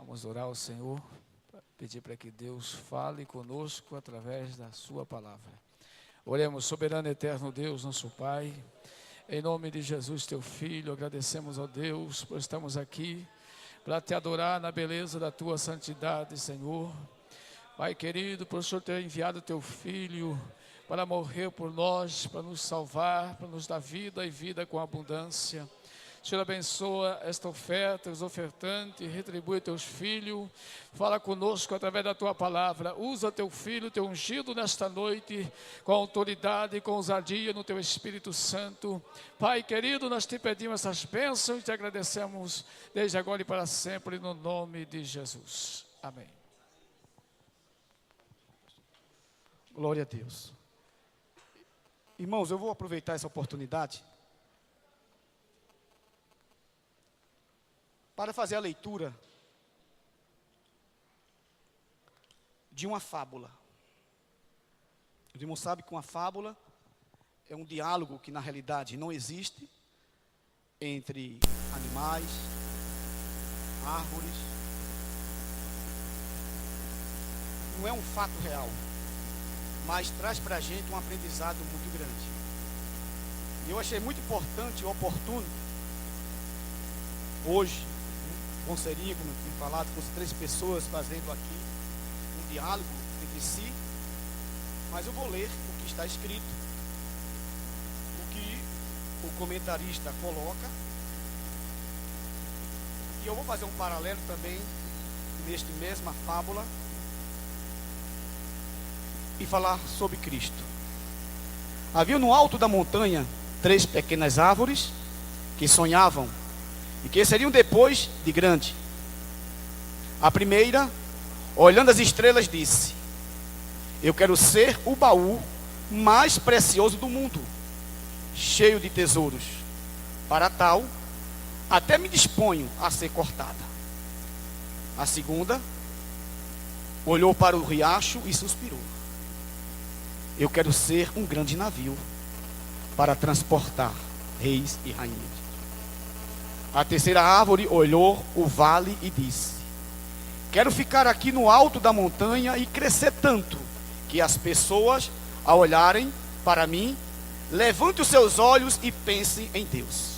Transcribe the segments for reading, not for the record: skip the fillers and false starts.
Vamos orar ao Senhor, pedir para que Deus fale conosco através da sua palavra. Oremos. Soberano e eterno Deus, nosso Pai, em nome de Jesus, teu Filho, agradecemos ao Deus por estarmos aqui para te adorar na beleza da tua santidade, Senhor. Pai querido, por o Senhor ter enviado teu Filho para morrer por nós, para nos salvar, para nos dar vida e vida com abundância. Senhor, abençoa esta oferta, os ofertantes, retribui teus filhos, fala conosco através da tua palavra, usa teu filho, teu ungido nesta noite, com autoridade e com ousadia no teu Espírito Santo. Pai querido, nós te pedimos essas bênçãos e te agradecemos desde agora e para sempre, no nome de Jesus. Amém. Glória a Deus. Irmãos, eu vou aproveitar essa oportunidade para fazer a leitura de uma fábula. Os irmãos sabem que uma fábula é um diálogo que na realidade não existe entre animais, árvores. Não é um fato real, mas traz para a gente um aprendizado muito grande. E eu achei muito importante e oportuno hoje, com o Serinho, como eu tinha falado, com as 3 pessoas fazendo aqui um diálogo entre si, mas eu vou ler o que está escrito, o que o comentarista coloca, e eu vou fazer um paralelo também neste mesma fábula e falar sobre Cristo. Havia no alto da montanha 3 pequenas árvores que sonhavam e que seriam depois de grande. A primeira, olhando as estrelas, disse: eu quero ser o baú mais precioso do mundo, cheio de tesouros. Para tal, até me disponho a ser cortada. A segunda olhou para o riacho e suspirou: eu quero ser um grande navio para transportar reis e rainhas. A terceira árvore olhou o vale e disse: quero ficar aqui no alto da montanha e crescer tanto que as pessoas, ao olharem para mim, levantem os seus olhos e pensem em Deus.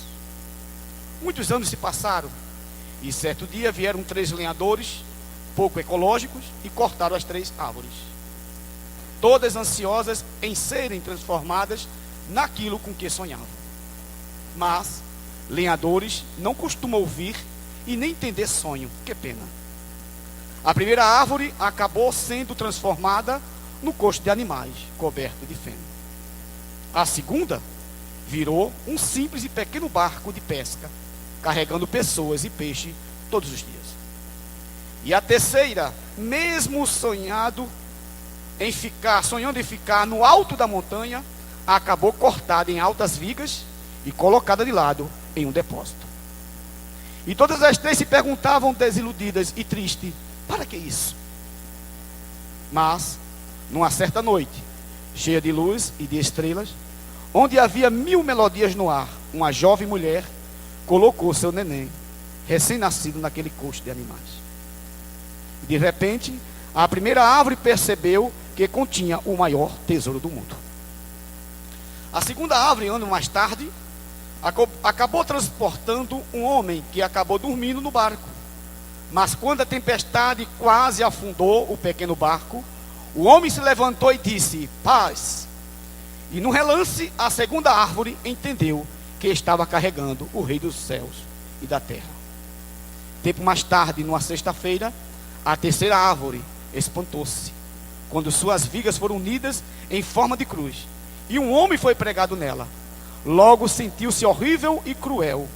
Muitos anos se passaram e certo dia vieram 3 lenhadores pouco ecológicos e cortaram as 3 árvores, todas ansiosas em serem transformadas naquilo com que sonhavam. Mas lenhadores não costumam ouvir e nem entender sonho. Que pena. A primeira árvore acabou sendo transformada no coxo de animais, coberto de feno. A segunda virou um simples e pequeno barco de pesca, carregando pessoas e peixe todos os dias. E a terceira, mesmo sonhando em ficar no alto da montanha, acabou cortada em altas vigas e colocada de lado em um depósito. E todas as 3 se perguntavam, desiludidas e tristes: para que isso? Mas, numa certa noite, cheia de luz e de estrelas, onde havia 1000 melodias no ar, uma jovem mulher colocou seu neném recém-nascido naquele coxo de animais. E de repente, a primeira árvore percebeu que continha o maior tesouro do mundo. A segunda árvore, anos mais tarde, acabou transportando um homem que acabou dormindo no barco. Mas quando a tempestade quase afundou o pequeno barco, o homem se levantou e disse: paz. E no relance, a segunda árvore entendeu que estava carregando o rei dos céus e da terra. Tempo mais tarde, numa sexta-feira, a terceira árvore espantou-se quando suas vigas foram unidas em forma de cruz e um homem foi pregado nela. Logo sentiu-se horrível e cruel.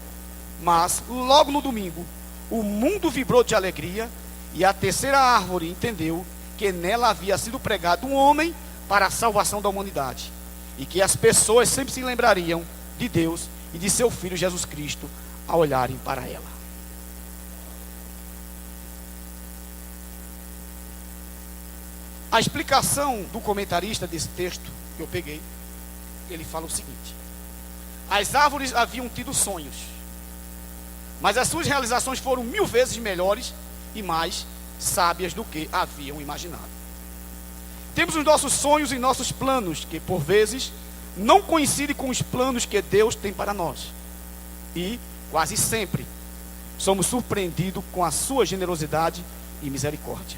Mas logo no domingo, o mundo vibrou de alegria e a terceira árvore entendeu que nela havia sido pregado um homem para a salvação da humanidade e que as pessoas sempre se lembrariam de Deus e de seu Filho Jesus Cristo ao olharem para ela. A explicação do comentarista desse texto que eu peguei, ele fala o seguinte: as árvores haviam tido sonhos, mas as suas realizações foram 1000 vezes melhores e mais sábias do que haviam imaginado. Temos os nossos sonhos e nossos planos, que por vezes não coincidem com os planos que Deus tem para nós. E quase sempre somos surpreendidos com a sua generosidade e misericórdia.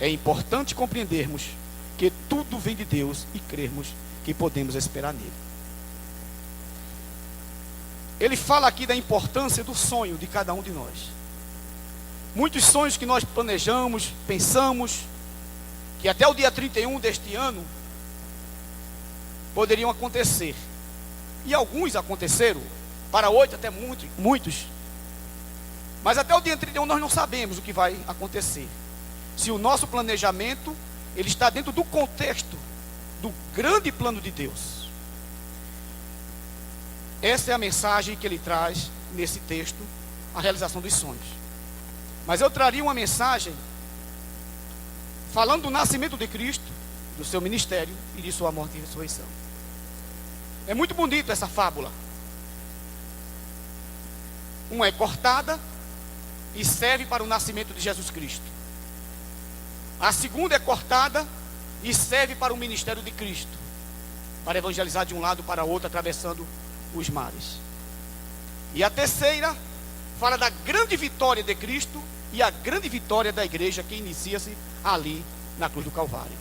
É importante compreendermos que tudo vem de Deus e crermos que podemos esperar nele. Ele fala aqui da importância do sonho de cada um de nós. Muitos sonhos que nós planejamos, pensamos, que até o dia 31 deste ano poderiam acontecer. E alguns aconteceram, para 8 até muitos. Mas até o dia 31 nós não sabemos o que vai acontecer. Se o nosso planejamento, ele está dentro do contexto do grande plano de Deus. Essa é a mensagem que ele traz nesse texto, a realização dos sonhos. Mas eu traria uma mensagem falando do nascimento de Cristo, do seu ministério e de sua morte e ressurreição. É muito bonito essa fábula. Uma é cortada e serve para o nascimento de Jesus Cristo. A segunda é cortada e serve para o ministério de Cristo, para evangelizar de um lado para o outro, atravessando os mares. E a terceira fala da grande vitória de Cristo e a grande vitória da igreja que inicia-se ali na cruz do Calvário.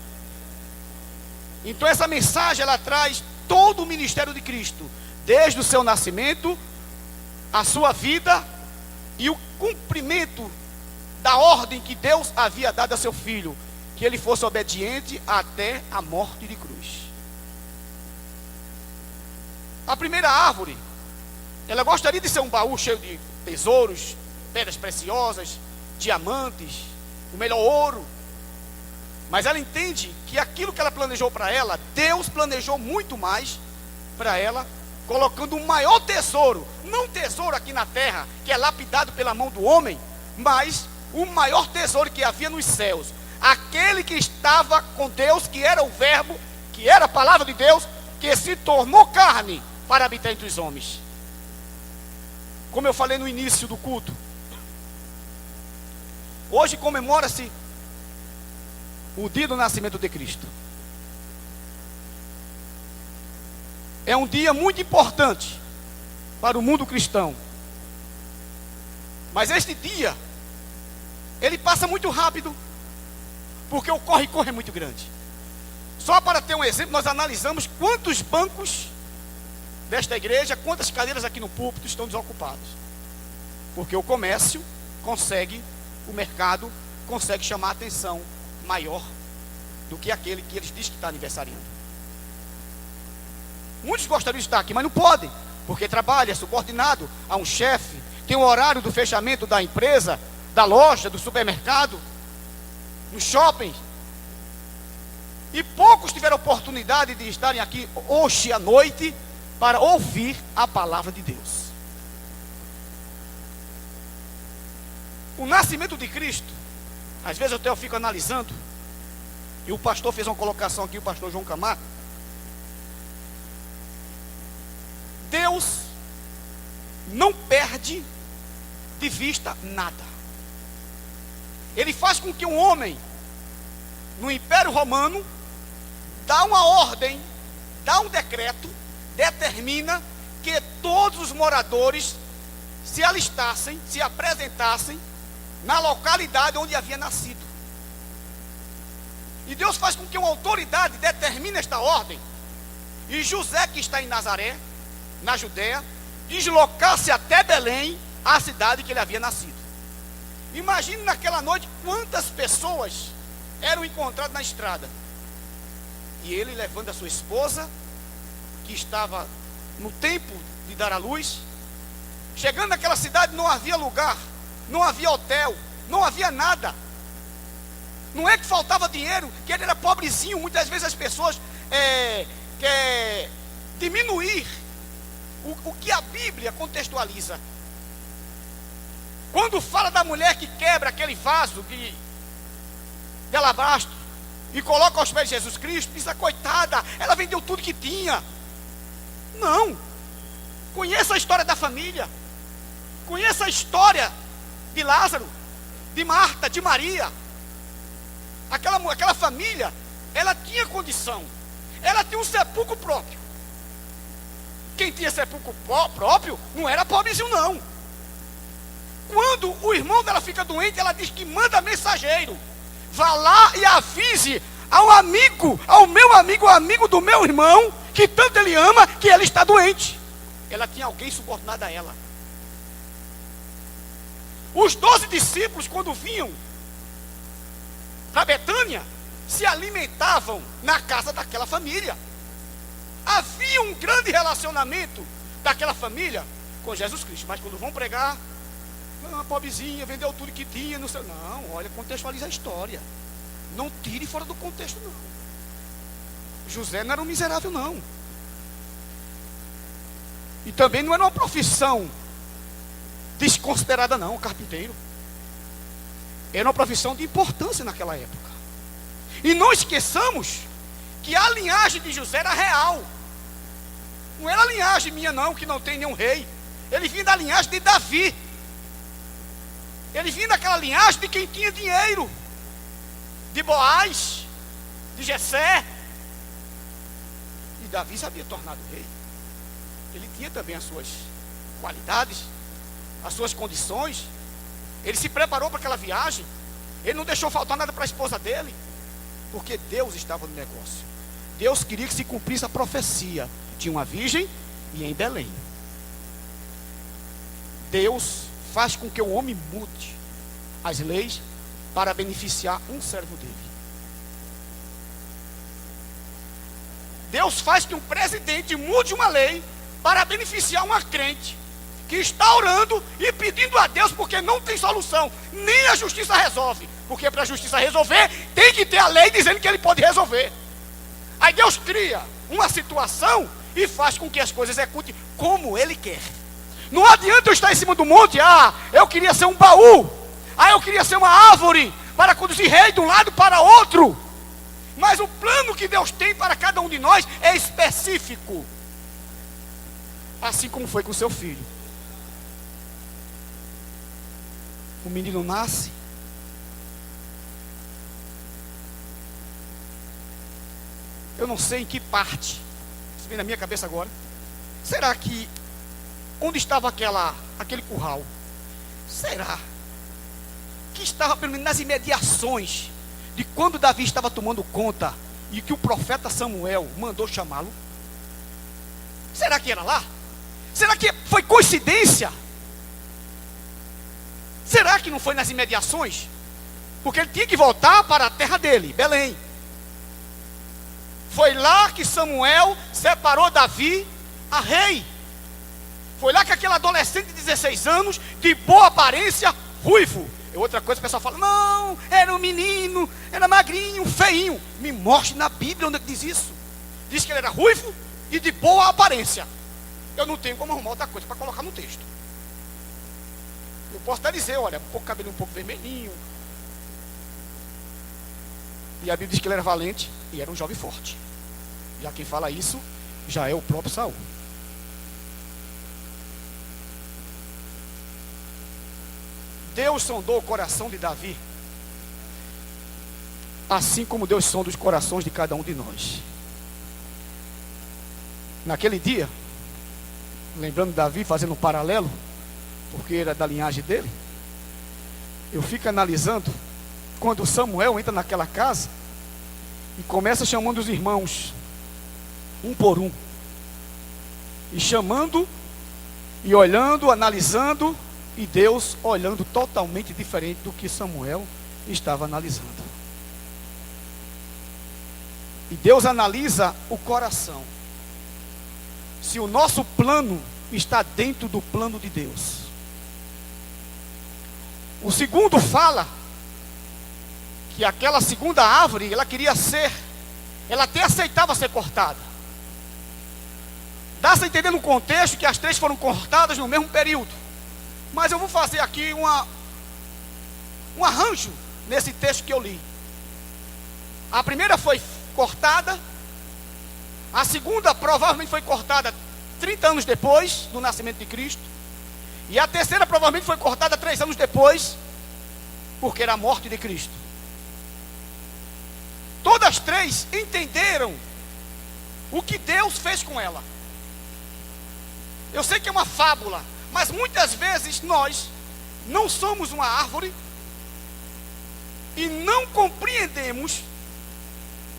Então essa mensagem, ela traz todo o ministério de Cristo, desde o seu nascimento, a sua vida e o cumprimento da ordem que Deus havia dado a seu filho, que ele fosse obediente até a morte de cruz. A primeira árvore, ela gostaria de ser um baú cheio de tesouros, pedras preciosas, diamantes, o melhor ouro. Mas ela entende que aquilo que ela planejou para ela, Deus planejou muito mais para ela, colocando um maior tesouro, não um tesouro aqui na terra, que é lapidado pela mão do homem, mas o maior tesouro que havia nos céus, aquele que estava com Deus, que era o verbo, que era a palavra de Deus, que se tornou carne para habitar entre os homens. Como eu falei no início do culto, hoje comemora-se o dia do nascimento de Cristo. É um dia muito importante para o mundo cristão. Mas este dia, ele passa muito rápido, porque o corre-corre é muito grande. Só para ter um exemplo, nós analisamos quantos bancos desta igreja, quantas cadeiras aqui no púlpito estão desocupadas. Porque o comércio consegue, o mercado consegue chamar a atenção maior do que aquele que eles dizem que está aniversariando. Muitos gostariam de estar aqui, mas não podem, porque trabalha, é subordinado a um chefe, tem o horário do fechamento da empresa, da loja, do supermercado, no shopping. E poucos tiveram oportunidade de estarem aqui hoje à noite para ouvir a palavra de Deus. O nascimento de Cristo, às vezes eu fico analisando, e o pastor fez uma colocação aqui, o pastor João Camargo. Deus não perde de vista nada. Ele faz com que um homem no Império Romano dá uma ordem, dá um decreto, determina que todos os moradores se alistassem, se apresentassem na localidade onde havia nascido. E Deus faz com que uma autoridade determine esta ordem, e José, que está em Nazaré, na Judéia, deslocasse até Belém, a cidade que ele havia nascido. Imagine naquela noite quantas pessoas eram encontradas na estrada. E ele levando a sua esposa, que estava no tempo de dar à luz. Chegando naquela cidade, não havia lugar, não havia hotel, não havia nada. Não é que faltava dinheiro, que ele era pobrezinho. Muitas vezes as pessoas querem diminuir o que a Bíblia contextualiza. Quando fala da mulher que quebra aquele vaso de alabastro e coloca aos pés de Jesus Cristo, diz: a coitada, ela vendeu tudo que tinha. Não. Conheça a história da família, conheça a história de Lázaro. de Marta, de Maria. Aquela família, ela tinha condição. Ela tinha um sepulcro próprio. Quem tinha sepulcro próprio não era pobrezinho, não. Quando o irmão dela fica doente, ela diz que manda mensageiro. Vá lá e avise ao amigo, ao meu amigo, ao amigo do meu irmão, que tanto ele ama, que ele está doente. Ela tinha alguém subordinado a ela. Os 12 discípulos, quando vinham para Betânia, se alimentavam na casa daquela família. Havia um grande relacionamento daquela família com Jesus Cristo. Mas quando vão pregar, a pobrezinha vendeu tudo que tinha. Não, olha, contextualiza a história. Não tire fora do contexto, não. José não era um miserável, não. E também não era uma profissão desconsiderada, não, carpinteiro. Era uma profissão de importância naquela época. E não esqueçamos que a linhagem de José era real. Não era a linhagem minha, não, que não tem nenhum rei. Ele vinha da linhagem de Davi. Ele vinha daquela linhagem de quem tinha dinheiro. De Boaz, de Jessé. E Davi se havia tornado rei. Ele tinha também as suas qualidades, as suas condições. Ele se preparou para aquela viagem. Ele não deixou faltar nada para a esposa dele, porque Deus estava no negócio. Deus queria que se cumprisse a profecia de uma virgem e em Belém. Deus faz com que o homem mude as leis para beneficiar um servo dele. Deus faz que um presidente mude uma lei para beneficiar uma crente que está orando e pedindo a Deus porque não tem solução. Nem a justiça resolve. Porque para a justiça resolver, tem que ter a lei dizendo que ele pode resolver. Aí Deus cria uma situação e faz com que as coisas executem como ele quer. Não adianta eu estar em cima do monte, eu queria ser um baú, eu queria ser uma árvore para conduzir rei de um lado para outro. Mas o plano que Deus tem para cada um de nós é específico. Assim como foi com seu filho. O menino nasce. Eu não sei em que parte, isso vem na minha cabeça agora. Será que, onde estava aquele curral? Será que estava pelo menos nas imediações de quando Davi estava tomando conta e que o profeta Samuel mandou chamá-lo? Será que era lá? Será que foi coincidência? Será que não foi nas imediações? Porque ele tinha que voltar para a terra dele, Belém. Foi lá que Samuel separou Davi a rei. Foi lá que aquele adolescente de 16 anos, de boa aparência, ruivo. É outra coisa, o pessoal fala, não, era um menino, era magrinho, feinho. Me mostre na Bíblia onde diz isso. Diz que ele era ruivo e de boa aparência. Eu não tenho como arrumar outra coisa para colocar no texto. Eu posso até dizer, olha, cabelo um pouco vermelhinho. E a Bíblia diz que ele era valente e era um jovem forte. Já quem fala isso, já é o próprio Saul. Deus sondou o coração de Davi, assim como Deus sonda os corações de cada um de nós. Naquele dia, lembrando Davi, fazendo um paralelo, porque era da linhagem dele, eu fico analisando, quando Samuel entra naquela casa, e começa chamando os irmãos, um por um, e chamando, e olhando, analisando, e Deus olhando totalmente diferente do que Samuel estava analisando. E Deus analisa o coração. Se o nosso plano está dentro do plano de Deus. O segundo fala que aquela segunda árvore, ela até aceitava ser cortada. Dá-se a entender no contexto que as três foram cortadas no mesmo período. Mas eu vou fazer aqui um arranjo nesse texto que eu li. A primeira foi cortada. A segunda provavelmente foi cortada 30 anos depois do nascimento de Cristo. E a terceira provavelmente foi cortada 3 anos depois. porque era a morte de Cristo. Todas três entenderam o que Deus fez com ela. Eu sei que é uma fábula, mas muitas vezes nós não somos uma árvore e não compreendemos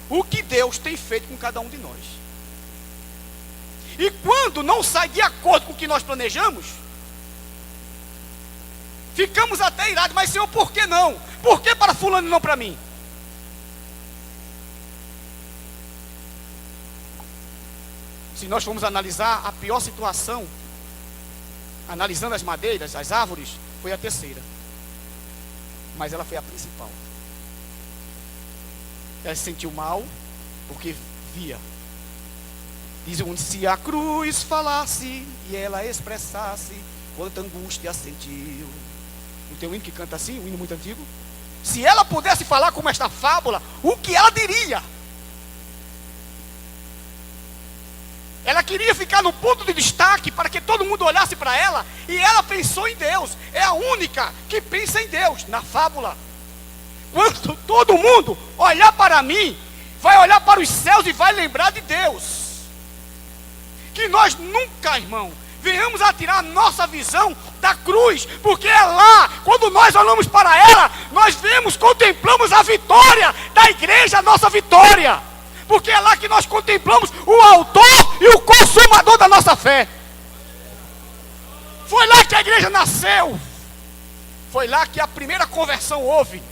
o que Deus tem feito com cada um de nós. E quando não sai de acordo com o que nós planejamos, ficamos até irados. Mas Senhor, por que não? Por que para fulano e não para mim? Se nós formos analisar a pior situação, analisando as madeiras, as árvores, foi a terceira. Mas ela foi a principal. Ela se sentiu mal porque via. Diz onde se a cruz falasse e ela expressasse quanta angústia sentiu. Não tem um hino que canta assim, um hino muito antigo? Se ela pudesse falar como esta fábula, o que ela diria? Ela queria ficar no ponto de destaque para que todo mundo olhasse para ela, e ela pensou em Deus. É a única que pensa em Deus na fábula. Quando todo mundo olhar para mim, vai olhar para os céus e vai lembrar de Deus. Que nós nunca, irmão, venhamos a tirar a nossa visão da cruz, porque é lá, quando nós olhamos para ela, nós vemos, contemplamos a vitória da igreja, a nossa vitória. Porque é lá que nós contemplamos o autor e o consumador da nossa fé. Foi lá que a igreja nasceu. Foi lá que a primeira conversão houve.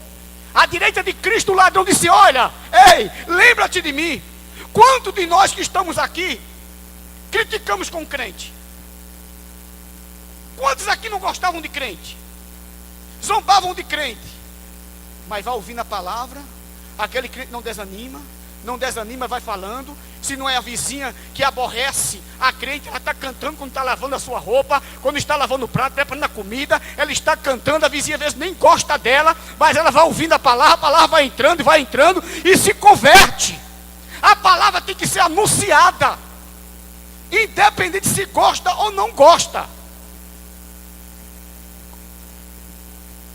À direita de Cristo o ladrão disse: olha, ei, lembra-te de mim. Quanto de nós que estamos aqui criticamos com crente? Quantos aqui não gostavam de crente? Zombavam de crente? Mas vai ouvindo a palavra, aquele crente não desanima, vai falando. Se não é a vizinha que aborrece a crente, ela está cantando quando está lavando a sua roupa, quando está lavando o prato, preparando a comida, ela está cantando. A vizinha às vezes nem gosta dela, mas ela vai ouvindo a palavra vai entrando e se converte. A palavra tem que ser anunciada, independente se gosta ou não gosta.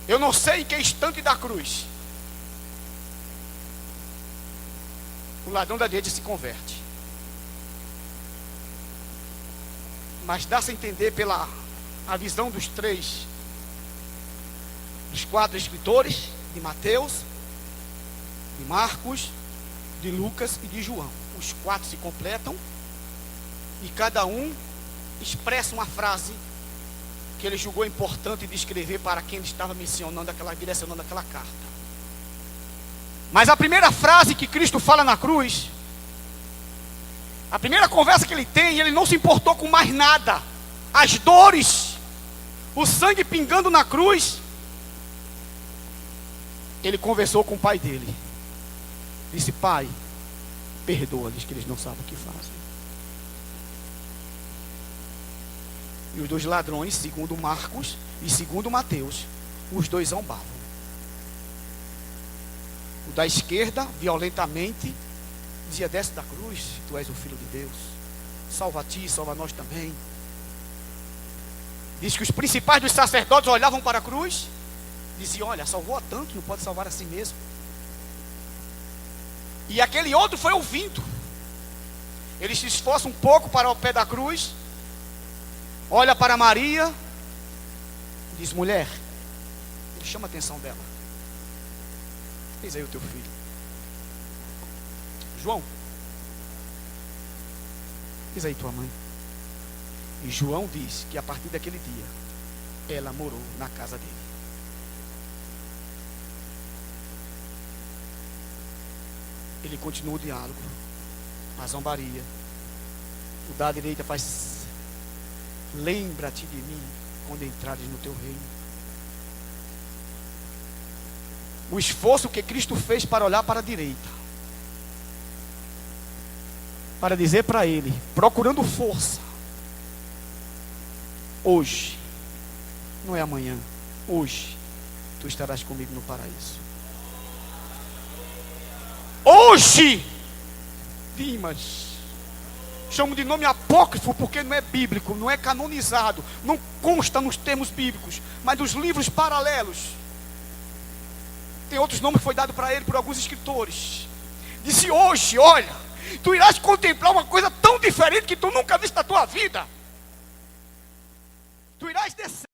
Eu não sei em que instante da cruz o ladrão da direita se converte. Mas dá-se a entender pela a visão dos quatro escritores, de Mateus, de Marcos, de Lucas e de João. Os quatro se completam e cada um expressa uma frase que ele julgou importante de escrever para quem ele estava direcionando aquela carta. Mas a primeira frase que Cristo fala na cruz, a primeira conversa que ele tem, ele não se importou com mais nada. As dores, o sangue pingando na cruz. Ele conversou com o pai dele. Disse: pai, perdoa-lhes, que eles não sabem o que fazem. E os dois ladrões, segundo Marcos e segundo Mateus, os dois zombavam. O da esquerda, violentamente, dizia: desce da cruz, tu és o Filho de Deus. Salva a ti, salva a nós também. Diz que os principais dos sacerdotes olhavam para a cruz, diziam: olha, salvou a tanto, não pode salvar a si mesmo. E aquele outro foi ouvindo. Ele se esforça um pouco para o pé da cruz, olha para Maria, diz: mulher. Ele chama a atenção dela: eis aí o teu filho. João, eis aí tua mãe. E João diz que a partir daquele dia ela morou na casa dele. Ele continua o diálogo, a zombaria. O da direita faz: lembra-te de mim quando entrares no teu reino. O esforço que Cristo fez para olhar para a direita, para dizer para ele, procurando força: hoje, não é amanhã, hoje tu estarás comigo no paraíso. Hoje, Dimas, chamo de nome apócrifo porque não é bíblico, não é canonizado, não consta nos termos bíblicos, mas nos livros paralelos. Tem outros nomes que foi dado para ele por alguns escritores. Disse: hoje, olha, tu irás contemplar uma coisa tão diferente que tu nunca viste na tua vida. Tu irás descer.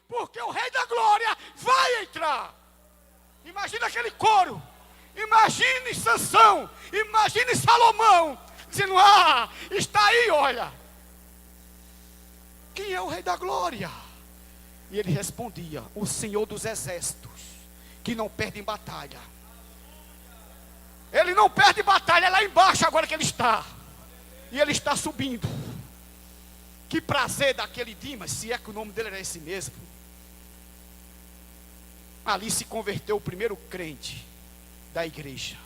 Porque o Rei da Glória vai entrar. Imagina aquele coro. Imagine Sansão. Imagine Salomão. Dizendo: ah, está aí, olha. Quem é o Rei da Glória? E ele respondia: o Senhor dos Exércitos, que não perde em batalha. Ele não perde batalha, é lá embaixo agora que ele está. E ele está subindo. Que prazer daquele Dimas, se é que o nome dele era esse mesmo. Ali se converteu o primeiro crente da igreja.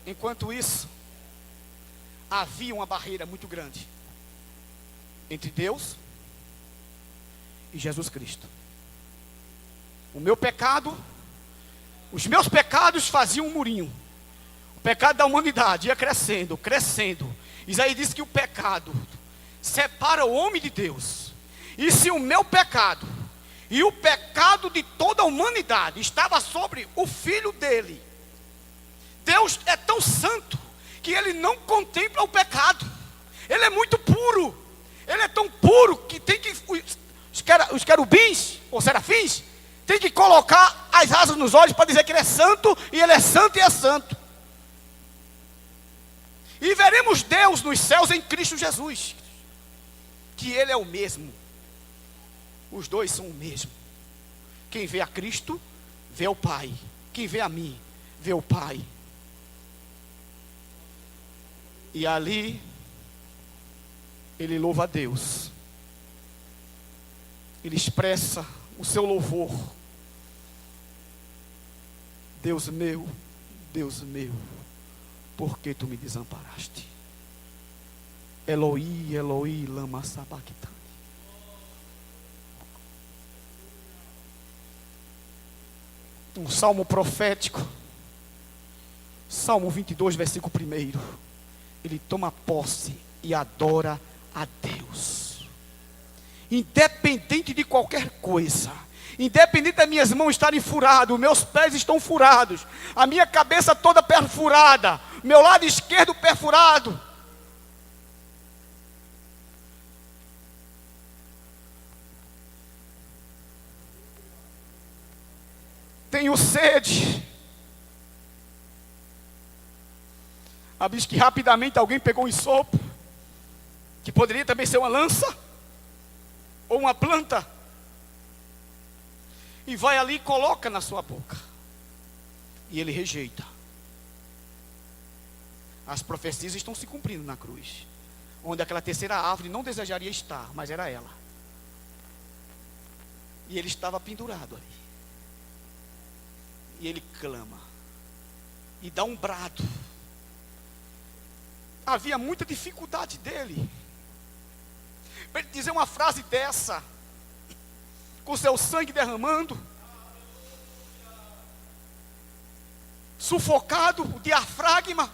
Enquanto isso, havia uma barreira muito grande entre Deus e Jesus Cristo. O meu pecado, os meus pecados faziam um murinho. O pecado da humanidade ia crescendo, crescendo. Isaías disse que o pecado separa o homem de Deus. E se o meu pecado e o pecado de toda a humanidade estava sobre o filho dele, Deus é tão santo que ele não contempla o pecado. Ele é muito puro. Ele é tão puro que tem que os querubins ou serafins tem que colocar as asas nos olhos para dizer que ele é santo, e ele é santo e é santo. E veremos Deus nos céus em Cristo Jesus, que ele é o mesmo. Os dois são o mesmo. Quem vê a Cristo, vê o Pai. Quem vê a mim, vê o Pai. E ali, ele louva a Deus. Ele expressa o seu louvor. Deus meu, por que tu me desamparaste? Eloi, Eloi, lama sabachthani. Um salmo profético, Salmo 22, versículo 1. Ele toma posse e adora a Deus. Independente de qualquer coisa, independente das minhas mãos estarem furadas, meus pés estão furados, a minha cabeça toda perfurada, meu lado esquerdo perfurado. Tenho sede. A diz que rapidamente alguém pegou um ensopo, que poderia também ser uma lança, ou uma planta, e vai ali e coloca na sua boca. E ele rejeita. As profecias estão se cumprindo na cruz, onde aquela terceira árvore não desejaria estar, mas era ela. E ele estava pendurado ali. E ele clama. E dá um brado. Havia muita dificuldade dele para ele dizer uma frase dessa, com seu sangue derramando, sufocado, o diafragma,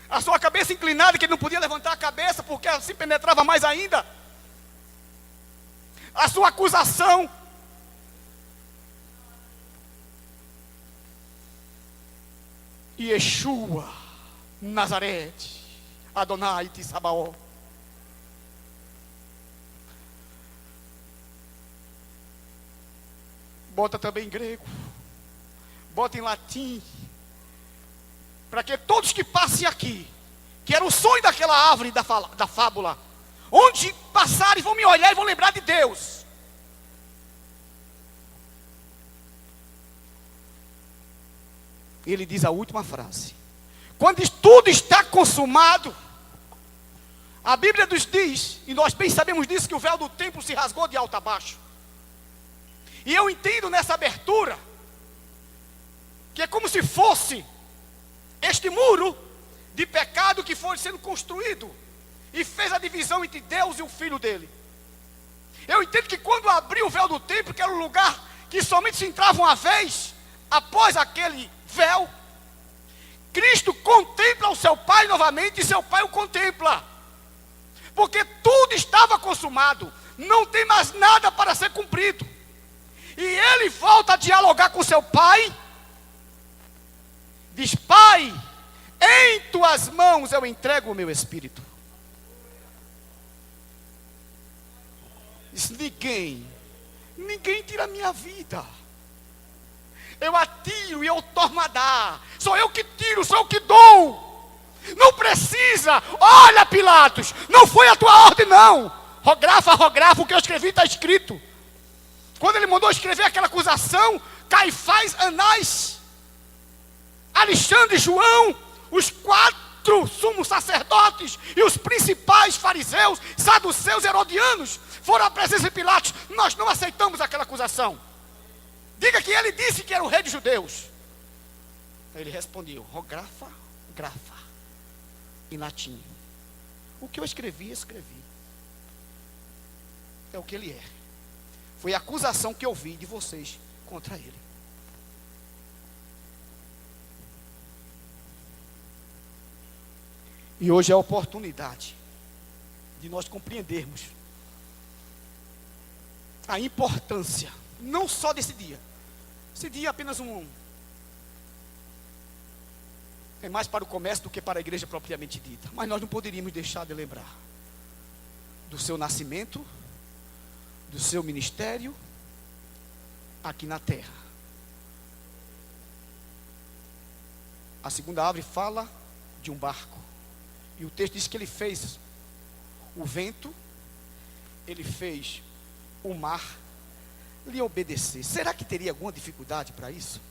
a sua cabeça inclinada, que ele não podia levantar a cabeça, porque assim penetrava mais ainda, a sua acusação. E Yeshua, Nazaré, Adonai de Sabaó. Bota também em grego, bota em latim, para que todos que passem aqui, que era o sonho daquela aquela árvore da fábula. Onde passarem vão me olhar e vão lembrar de Deus. Ele diz a última frase. Quando tudo está consumado, a Bíblia nos diz, e nós bem sabemos disso, que o véu do templo se rasgou de alto a baixo. E eu entendo nessa abertura, que é como se fosse este muro de pecado que foi sendo construído e fez a divisão entre Deus e o Filho dele. Eu entendo que quando abriu o véu do templo, que era um lugar que somente se entrava uma vez, após aquele véu, Cristo contempla o seu Pai novamente e seu Pai o contempla. Porque tudo estava consumado, não tem mais nada para ser cumprido. E ele volta a dialogar com seu Pai. Diz: Pai, em tuas mãos eu entrego o meu espírito. Diz: ninguém tira a minha vida. Eu atiro e eu torno a dar. Sou eu que tiro, sou eu que dou. Não precisa. Olha, Pilatos, não foi a tua ordem não. Rografa, o que eu escrevi está escrito. Quando ele mandou escrever aquela acusação, Caifás, Anás, Alexandre, João, os 4 sumos sacerdotes e os principais fariseus, saduceus, herodianos, foram à presença de Pilatos. Nós não aceitamos aquela acusação. Diga que ele disse que era o rei dos judeus. Ele respondeu: rografa, grafa, em latim. O que eu escrevi. É o que ele é. Foi a acusação que eu vi de vocês contra ele. E hoje é a oportunidade de nós compreendermos a importância, não só desse dia. Esse dia é apenas é mais para o comércio do que para a igreja propriamente dita. Mas nós não poderíamos deixar de lembrar do seu nascimento, do seu ministério aqui na terra. A segunda árvore fala de um barco. E o texto diz que ele fez o vento, ele fez o mar lhe obedecer. Será que teria alguma dificuldade para isso?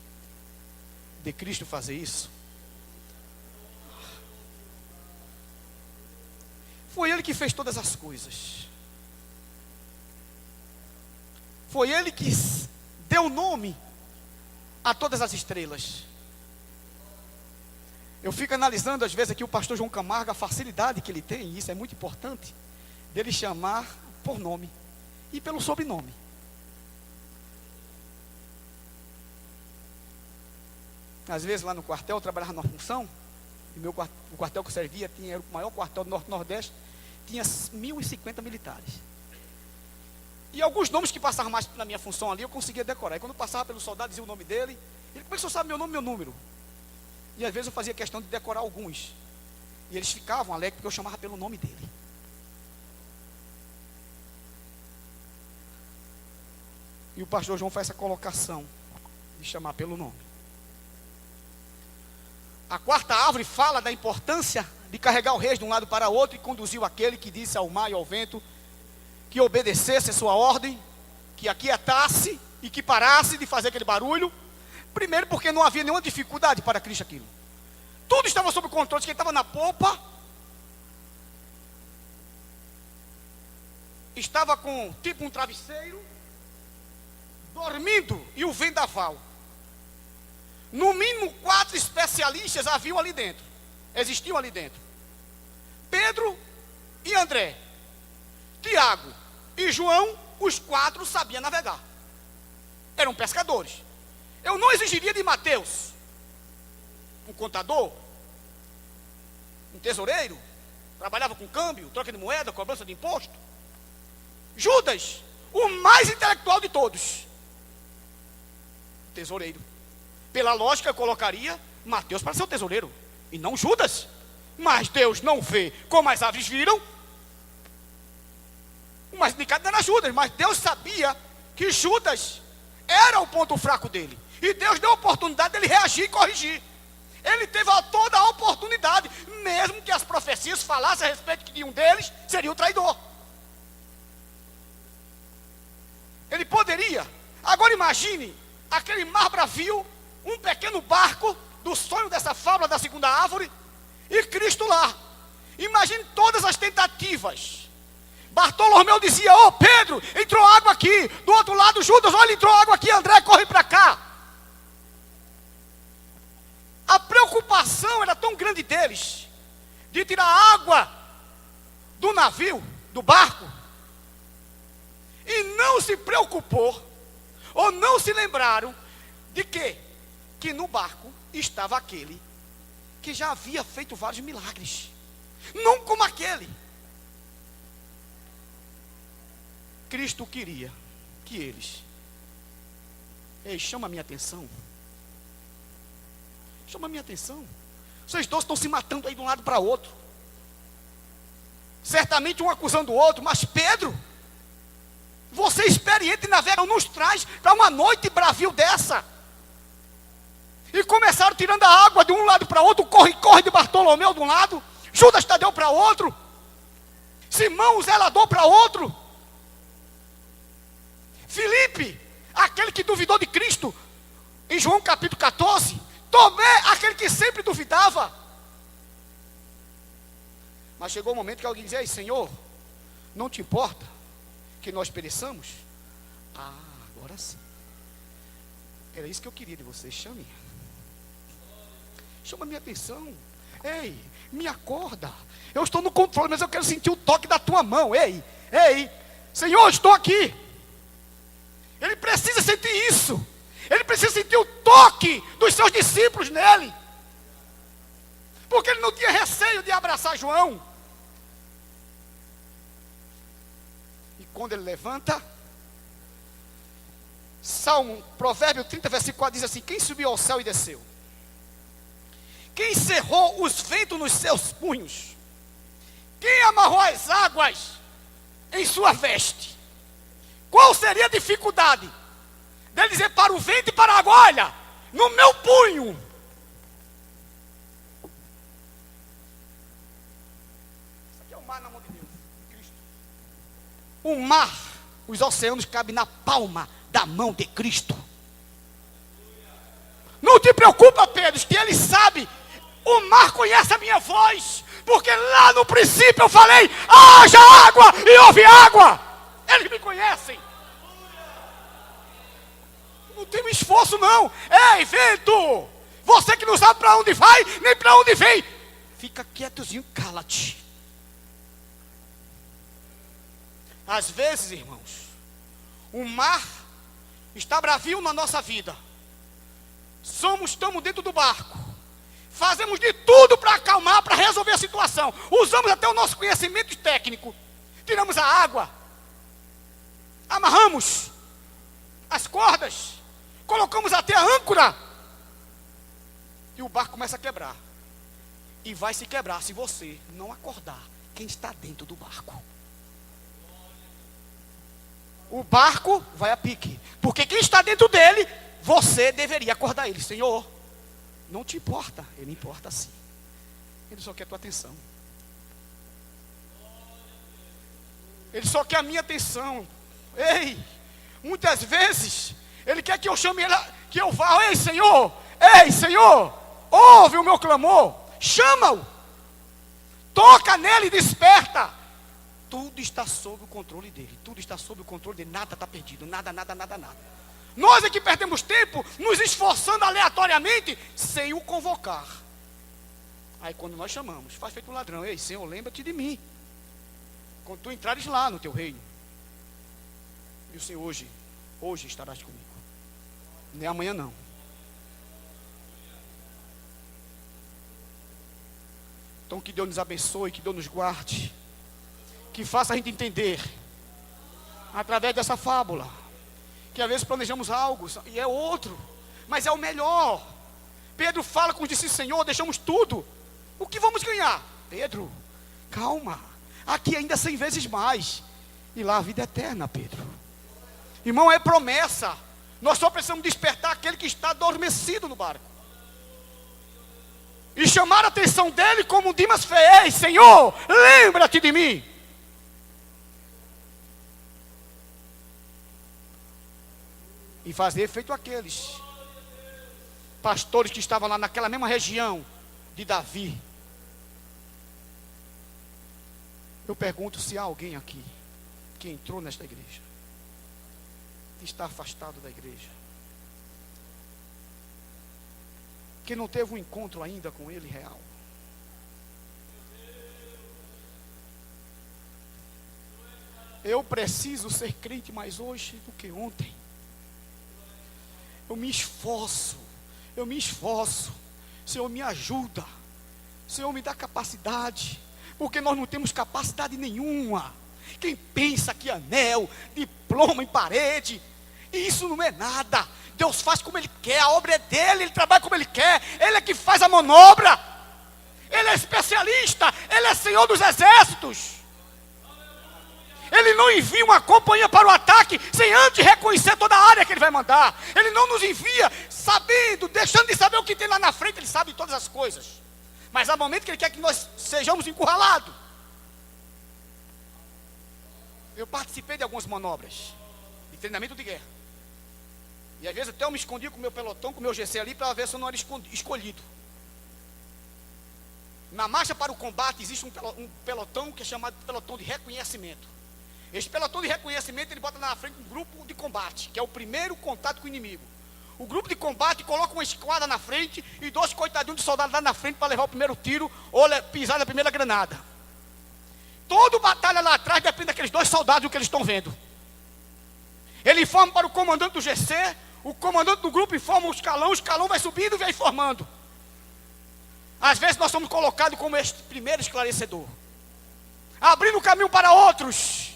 De Cristo fazer isso? Foi ele que fez todas as coisas. Foi ele que deu nome a todas as estrelas. Eu fico analisando às vezes aqui o pastor João Camargo, a facilidade que ele tem, e isso é muito importante, dele chamar por nome e pelo sobrenome. Às vezes lá no quartel eu trabalhava numa função, e o quartel que eu servia era o maior quartel do Norte-Nordeste, tinha 1.050 militares. E alguns nomes que passavam mais na minha função ali, eu conseguia decorar. E quando eu passava pelo soldado, dizia o nome dele, ele: como é que o senhor sabe meu nome e meu número? E às vezes eu fazia questão de decorar alguns. E eles ficavam alegres porque eu chamava pelo nome dele. E o pastor João faz essa colocação de chamar pelo nome. A quarta árvore fala da importância de carregar o reis de um lado para outro, e conduziu aquele que disse ao mar e ao vento que obedecesse a sua ordem, que aquietasse e que parasse de fazer aquele barulho. Primeiro porque não havia nenhuma dificuldade para Cristo aquilo. Tudo estava sob controle de quem estava na popa. Estava com tipo um travesseiro, dormindo, e o vendaval. No mínimo 4 especialistas haviam ali dentro. Existiam ali dentro. Pedro e André, Tiago e João, os 4 sabiam navegar. Eram pescadores. Eu não exigiria de Mateus um contador, um tesoureiro, trabalhava com câmbio, troca de moeda, cobrança de imposto. Judas, o mais intelectual de todos, tesoureiro. Pela lógica eu colocaria Mateus para ser o tesoureiro e não Judas. Mas Deus não vê como as aves viram. O mais indicado era Judas, mas Deus sabia que Judas era o ponto fraco dele. E Deus deu a oportunidade dele reagir e corrigir. Ele teve toda a oportunidade, mesmo que as profecias isso falasse a respeito de um deles, seria o traidor. Ele poderia. Agora imagine aquele mar bravio, um pequeno barco do sonho dessa fábula da segunda árvore, e Cristo lá. Imagine todas as tentativas. Bartolomeu dizia: ô Pedro, entrou água aqui. Do outro lado, Judas, olha, entrou água aqui. André, corre para cá. A preocupação era tão grande deles, de tirar água do navio, do barco, e não se preocupou, ou não se lembraram, de quê? Que no barco estava aquele que já havia feito vários milagres, não como aquele. Cristo queria que eles, chama a minha atenção, vocês dois estão se matando aí de um lado para outro, certamente um acusando o outro, mas Pedro, você experiente navega, nos traz para uma noite bravio dessa. E começaram tirando a água de um lado para outro, corre de Bartolomeu de um lado, Judas Tadeu para outro, Simão o zelador para outro, Filipe, aquele que duvidou de Cristo, em João capítulo 14, Tomé, aquele que sempre duvidava. Mas chegou o momento que alguém dizia: ei, Senhor, não te importa que nós pereçamos? Ah, agora sim. Era isso que eu queria de você. Chama a minha atenção. Ei, me acorda. Eu estou no controle, mas eu quero sentir o toque da tua mão. Ei, Senhor, estou aqui. Ele precisa sentir isso. Ele precisa sentir o toque dos seus discípulos nele. Porque ele não tinha receio de abraçar João. E quando ele levanta, Provérbio 30, versículo 4 diz assim: quem subiu ao céu e desceu? Quem cerrou os ventos nos seus punhos? Quem amarrou as águas em sua veste? Qual seria a dificuldade dele dizer para o vento e para a água: olha, no meu punho? Isso aqui é o mar na mão de Deus, de Cristo. O mar, os oceanos cabem na palma da mão de Cristo. Não te preocupa, Pedro, que ele sabe. O mar conhece a minha voz, porque lá no princípio eu falei: haja água, e houve água. Eles me conhecem. Não tem esforço não. Ei, vento, você que não sabe para onde vai, nem para onde vem, fica quietozinho, cala-te. Às vezes, irmãos, o mar está bravio na nossa vida. Estamos dentro do barco. Fazemos de tudo para acalmar, para resolver a situação. Usamos até o nosso conhecimento técnico. Tiramos a água, amarramos as cordas, colocamos até a âncora, e o barco começa a quebrar. E vai se quebrar se você não acordar quem está dentro do barco. O barco vai a pique, porque quem está dentro dele, você deveria acordar ele. Senhor, não te importa? Ele importa sim. Ele só quer a tua atenção. Ele só quer a minha atenção. Ei, muitas vezes ele quer que eu chame ele, que eu vá: ei, Senhor, ouve o meu clamor, chama-o, toca nele e desperta. Tudo está sob o controle dele, tudo está sob o controle dele, nada está perdido, nada. Nós é que perdemos tempo nos esforçando aleatoriamente, sem o convocar. Aí quando nós chamamos, faz feito um ladrão: ei, Senhor, lembra-te de mim, quando tu entrares lá no teu reino. E o Senhor, hoje estarás comigo, nem amanhã não. Então que Deus nos abençoe, que Deus nos guarde, que faça a gente entender, através dessa fábula, que às vezes planejamos algo, e é outro, mas é o melhor. Pedro fala com os discípulos: Senhor, deixamos tudo, o que vamos ganhar? Pedro, calma, aqui ainda 100 vezes mais, e lá a vida eterna, Pedro. Irmão, é promessa. Nós só precisamos despertar aquele que está adormecido no barco. E chamaram a atenção dele como Dimas fez: Senhor, lembra-te de mim. E fazer feito aqueles pastores que estavam lá naquela mesma região de Davi. Eu pergunto se há alguém aqui que entrou nesta igreja, que está afastado da igreja, que não teve um encontro ainda com Ele real. Eu preciso ser crente mais hoje do que ontem. Eu me esforço. Senhor, me ajuda. Senhor, me dá capacidade. Porque nós não temos capacidade nenhuma. Quem pensa que anel, diploma em parede, isso não é nada. Deus faz como Ele quer, a obra é dEle, Ele trabalha como Ele quer. Ele é que faz a manobra. Ele é especialista, Ele é Senhor dos exércitos. Ele não envia uma companhia para o ataque sem antes reconhecer toda a área que Ele vai mandar. Ele não nos envia sabendo, deixando de saber o que tem lá na frente. Ele sabe todas as coisas. Mas há momentos que Ele quer que nós sejamos encurralados. Eu participei de algumas manobras de treinamento de guerra. E às vezes até eu me escondia com o meu pelotão, com o meu GC ali, para ver se eu não era escolhido. Na marcha para o combate existe um pelotão que é chamado de pelotão de reconhecimento. Esse pelotão de reconhecimento, ele bota na frente um grupo de combate, que é o primeiro contato com o inimigo. O grupo de combate coloca uma esquadra na frente e 2 coitadinhos de soldados lá na frente para levar o primeiro tiro ou pisar na primeira granada. Toda batalha lá atrás depende daqueles 2 soldados, o que eles estão vendo. Ele informa para o comandante do GC, o comandante do grupo informa o escalão vai subindo e vai informando. Às vezes nós somos colocados como este primeiro esclarecedor, abrindo o caminho para outros,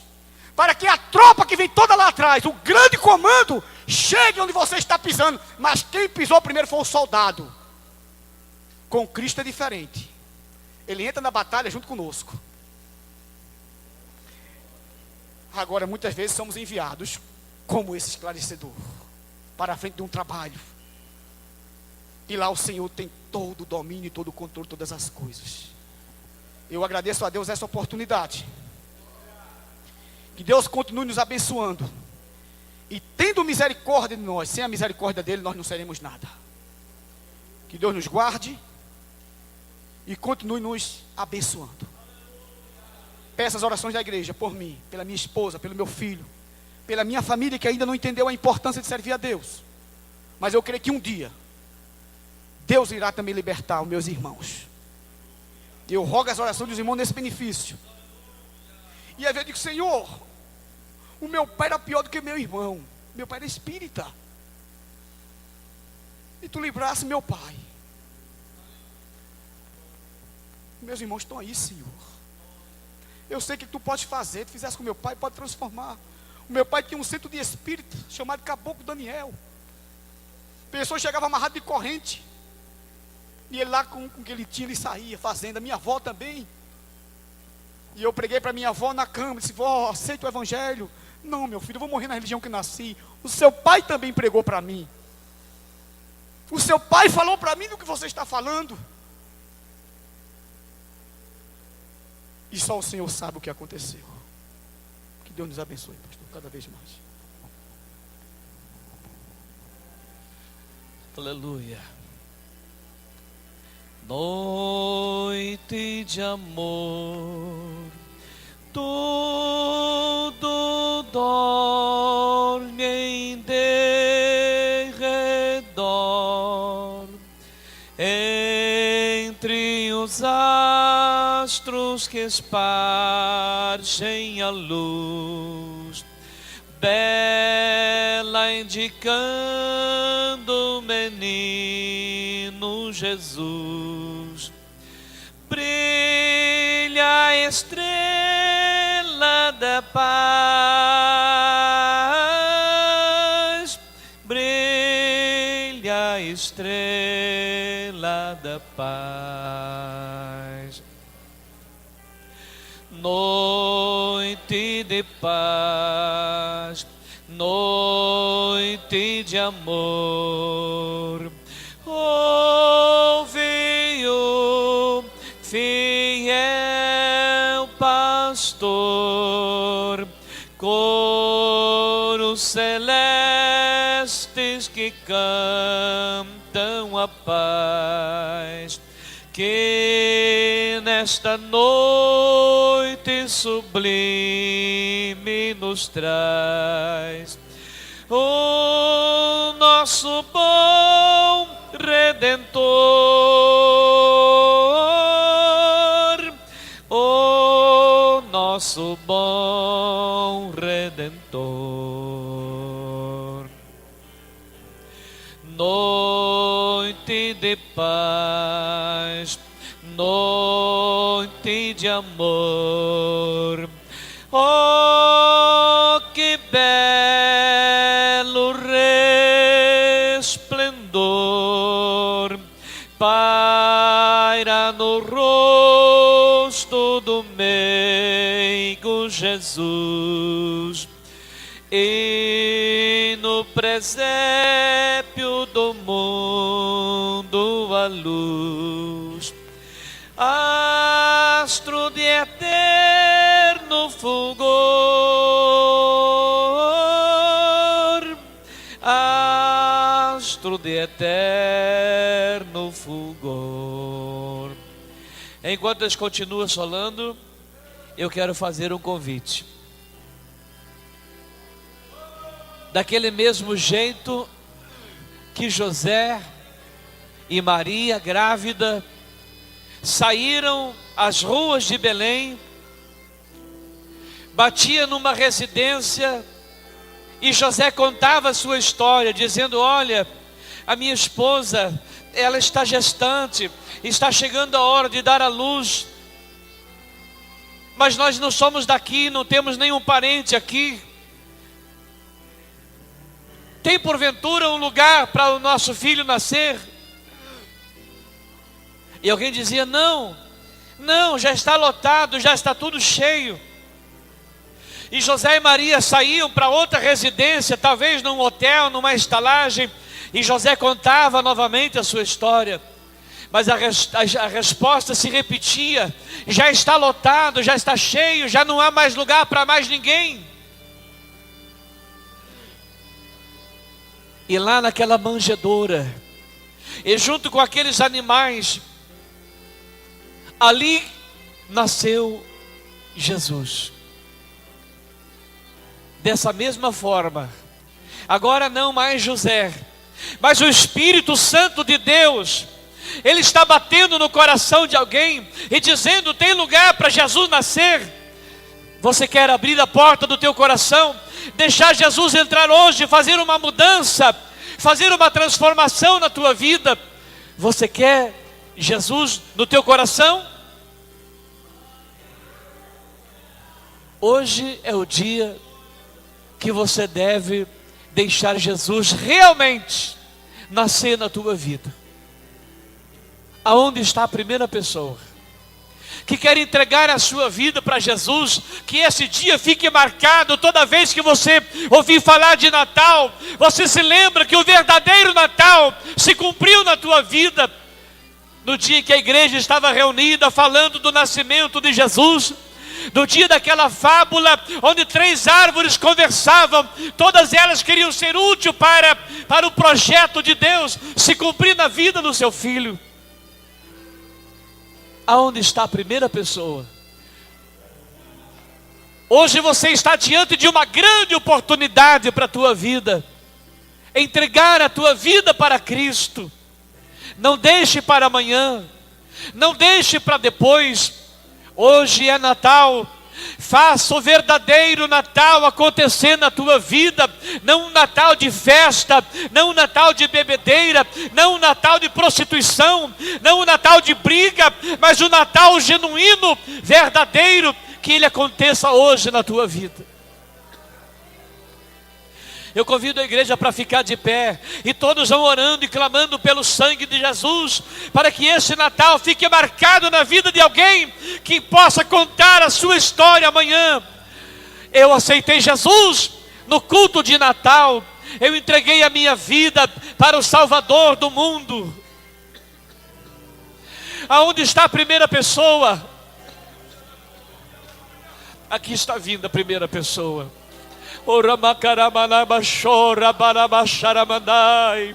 para que a tropa que vem toda lá atrás, o grande comando, chegue onde você está pisando. Mas quem pisou primeiro foi o soldado. Com Cristo é diferente. Ele entra na batalha junto conosco. Agora, muitas vezes somos enviados como esse esclarecedor para a frente de um trabalho. E lá o Senhor tem todo o domínio, todo o controle, todas as coisas. Eu agradeço a Deus essa oportunidade. Que Deus continue nos abençoando. E tendo misericórdia de nós, sem a misericórdia dele, nós não seremos nada. Que Deus nos guarde e continue nos abençoando. Peço as orações da igreja por mim, pela minha esposa, pelo meu filho, pela minha família que ainda não entendeu a importância de servir a Deus. Mas eu creio que um dia Deus irá também libertar os meus irmãos. E eu rogo as orações dos irmãos nesse benefício. E às vezes eu digo: Senhor, o meu pai era pior do que meu irmão. Meu pai era espírita. E tu livrasse meu pai. Meus irmãos estão aí, Senhor. Eu sei que tu pode fazer. Tu fizesse com meu pai, pode transformar. O meu pai tinha um centro de espírito chamado Caboclo Daniel. Pessoas chegavam amarradas de corrente. E ele lá com o que ele tinha, ele saía fazendo. A minha avó também. E eu preguei para minha avó na cama, disse: vó, aceita o evangelho? Não, meu filho, eu vou morrer na religião que nasci. O seu pai também pregou para mim. O seu pai falou para mim do que você está falando. E só o Senhor sabe o que aconteceu. Que Deus nos abençoe, pastor, cada vez mais. Aleluia. Noite de amor, tudo dorme em derredor, entre os astros que espargem a luz, bela indicando o menino Jesus. Brilha a estrela da paz, brilha a estrela da paz. Noite de paz, noite de amor, ouve o pastor, coros celestes que cantam a paz, que nesta noite sublime nos traz o nosso bom Redentor, o nosso bom Redentor. Noite de paz, noite de amor, oh, que belo resplendor paira no rosto do meigo Jesus, e no presépio do mundo a luz, astro de eterno fulgor, astro de eterno fulgor. Enquanto eles continuam falando, eu quero fazer um convite. Daquele mesmo jeito que José e Maria, grávida, saíram às ruas de Belém, batia numa residência e José contava a sua história, dizendo: olha, a minha esposa, ela está gestante, está chegando a hora de dar à luz, mas nós não somos daqui, não temos nenhum parente aqui. Tem porventura um lugar para o nosso filho nascer? E alguém dizia: não, já está lotado, já está tudo cheio. E José e Maria saíam para outra residência, talvez num hotel, numa estalagem, e José contava novamente a sua história. Mas a resposta se repetia: já está lotado, já está cheio, já não há mais lugar para mais ninguém. E lá naquela manjedoura, e junto com aqueles animais, ali nasceu Jesus. Dessa mesma forma, agora não mais José, mas o Espírito Santo de Deus, ele está batendo no coração de alguém e dizendo: tem lugar para Jesus nascer. Você quer abrir a porta do teu coração, deixar Jesus entrar hoje, fazer uma mudança, fazer uma transformação na tua vida? Você quer Jesus no teu coração? Hoje é o dia que você deve deixar Jesus realmente nascer na tua vida. Aonde está a primeira pessoa que quer entregar a sua vida para Jesus? Que esse dia fique marcado. Toda vez que você ouvir falar de Natal, você se lembra que o verdadeiro Natal se cumpriu na tua vida, no dia que a igreja estava reunida falando do nascimento de Jesus, no dia daquela fábula onde 3 árvores conversavam, todas elas queriam ser úteis para o projeto de Deus se cumprir na vida do seu filho. Aonde está a primeira pessoa? Hoje você está diante de uma grande oportunidade para a tua vida. Entregar a tua vida para Cristo. Não deixe para amanhã. Não deixe para depois. Hoje é Natal. Faça o verdadeiro Natal acontecer na tua vida. Não um Natal de festa, não um Natal de bebedeira, não um Natal de prostituição, não um Natal de briga, mas um Natal genuíno, verdadeiro, que ele aconteça hoje na tua vida. Eu convido a igreja para ficar de pé, e todos vão orando e clamando pelo sangue de Jesus, para que esse Natal fique marcado na vida de alguém, que possa contar a sua história amanhã. Eu aceitei Jesus no culto de Natal, eu entreguei a minha vida para o Salvador do mundo. Aonde está a primeira pessoa? Aqui está vindo a primeira pessoa. Ora macaramanaba chora barabacharamanai.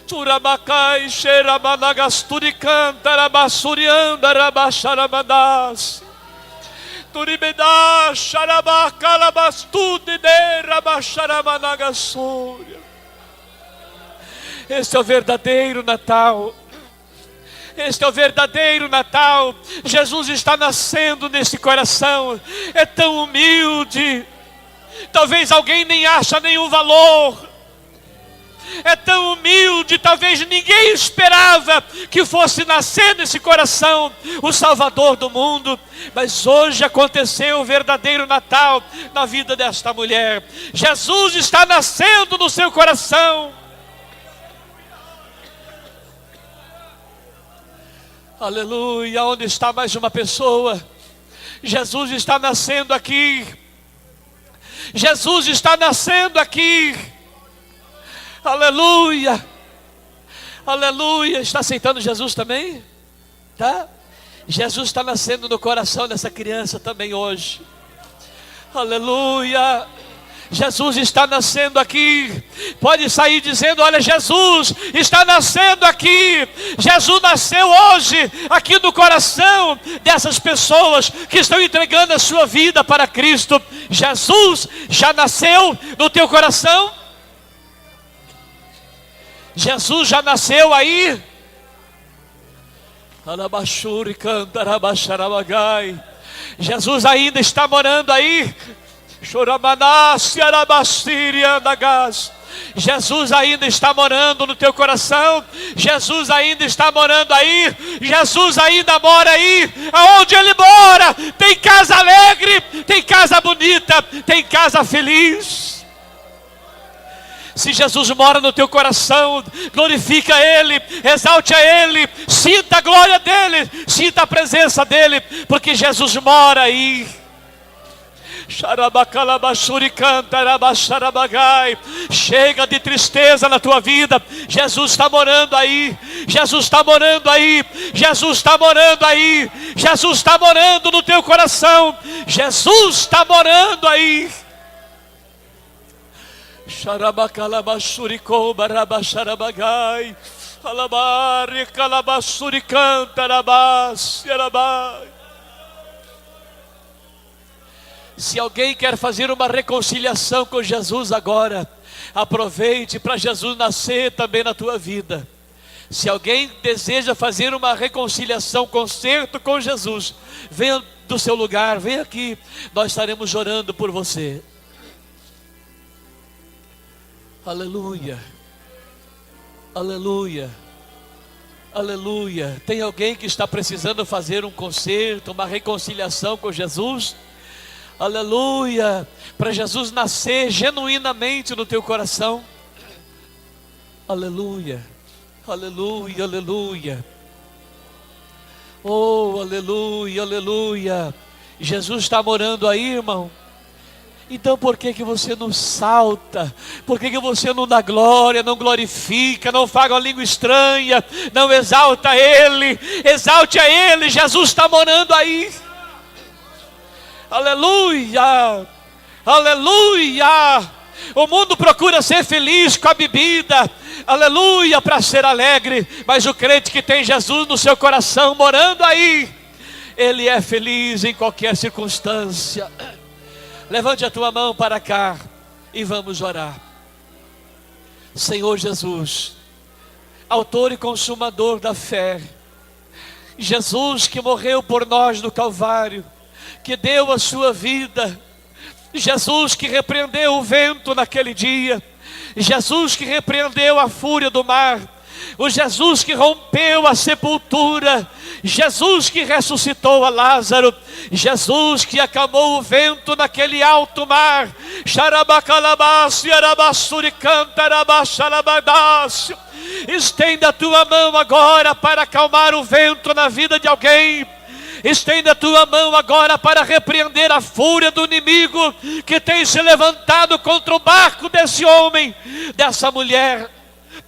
Turabacai xeramanagastur canta rabassurianda rabacharamandas. Turibedá xarabacalabastude de rabacharamanagassúria. Este é o verdadeiro Natal. Este é o verdadeiro Natal. Jesus está nascendo nesse coração. É tão humilde. Talvez alguém nem acha nenhum valor. É tão humilde, talvez ninguém esperava que fosse nascer nesse coração o Salvador do mundo. Mas hoje aconteceu o verdadeiro Natal na vida desta mulher. Jesus está nascendo no seu coração. Aleluia. Onde está mais uma pessoa? Jesus está nascendo aqui. Jesus está nascendo aqui. Aleluia. Aleluia. Está aceitando Jesus também? Tá? Jesus está nascendo no coração dessa criança também hoje. Aleluia. Jesus está nascendo aqui. Pode sair dizendo: olha, Jesus está nascendo aqui. Jesus nasceu hoje aqui no coração dessas pessoas que estão entregando a sua vida para Cristo. Jesus já nasceu no teu coração? Jesus já nasceu aí? Jesus ainda está morando aí? Jesus ainda está morando no teu coração? Jesus ainda está morando aí? Jesus ainda mora aí? Aonde Ele mora? Tem casa alegre, tem casa bonita, tem casa feliz. Se Jesus mora no teu coração, glorifica Ele, exalte a Ele, sinta a glória dEle, sinta a presença dEle, porque Jesus mora aí. Chega de tristeza na tua vida. Jesus está morando aí. Jesus está morando aí. Jesus está morando aí. Jesus está morando no teu coração. Jesus está morando aí. Xarabacalabaxuricô barabaxarabagai. Alabari calabassuricantarabax. Se alguém quer fazer uma reconciliação com Jesus agora, aproveite para Jesus nascer também na tua vida. Se alguém deseja fazer uma reconciliação, conserto com Jesus, venha do seu lugar, venha aqui, nós estaremos orando por você. Aleluia, aleluia, aleluia. Tem alguém que está precisando fazer um conserto, uma reconciliação com Jesus? Aleluia, para Jesus nascer genuinamente no teu coração. Aleluia, aleluia, aleluia. Oh, aleluia, aleluia. Jesus está morando aí, irmão. Então por que você não salta? Por que você não dá glória, não glorifica, não fala uma língua estranha, não exalta Ele? Exalte a Ele, Jesus está morando aí. Aleluia, aleluia. O mundo procura ser feliz com a bebida, aleluia, para ser alegre. Mas o crente que tem Jesus no seu coração, morando aí, ele é feliz em qualquer circunstância. Levante a tua mão para cá e vamos orar. Senhor Jesus, autor e consumador da fé, Jesus que morreu por nós no Calvário, que deu a sua vida, Jesus que repreendeu o vento naquele dia, Jesus que repreendeu a fúria do mar, o Jesus que rompeu a sepultura, Jesus que ressuscitou a Lázaro, Jesus que acalmou o vento naquele alto mar, estenda a tua mão agora para acalmar o vento na vida de alguém. Estenda a tua mão agora para repreender a fúria do inimigo que tem se levantado contra o barco desse homem, dessa mulher.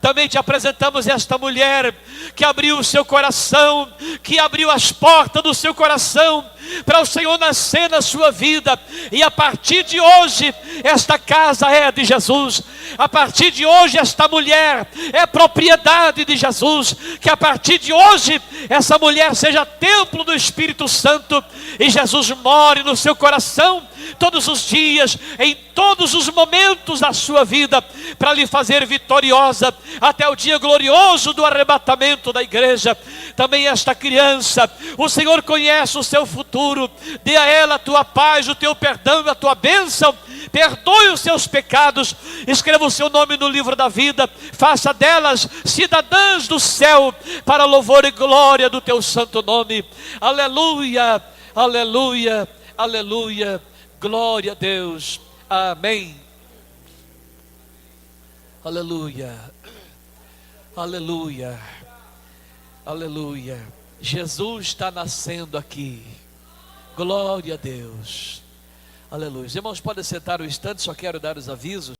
Também te apresentamos esta mulher que abriu o seu coração, que abriu as portas do seu coração para o Senhor nascer na sua vida. E a partir de hoje, esta casa é de Jesus. A partir de hoje, esta mulher é propriedade de Jesus. Que a partir de hoje, essa mulher seja templo do Espírito Santo e Jesus more no seu coração todos os dias, em todos os momentos da sua vida, para lhe fazer vitoriosa até o dia glorioso do arrebatamento da igreja. Também esta criança, o Senhor conhece o seu futuro. Dê a ela a tua paz, o teu perdão e a tua bênção. Perdoe os seus pecados, escreva o seu nome no livro da vida, faça delas cidadãs do céu, para louvor e glória do teu santo nome. Aleluia, aleluia, aleluia. Glória a Deus. Amém. Aleluia. Aleluia. Aleluia. Jesus está nascendo aqui. Glória a Deus. Aleluia. Os irmãos podem sentar um instante, só quero dar os avisos.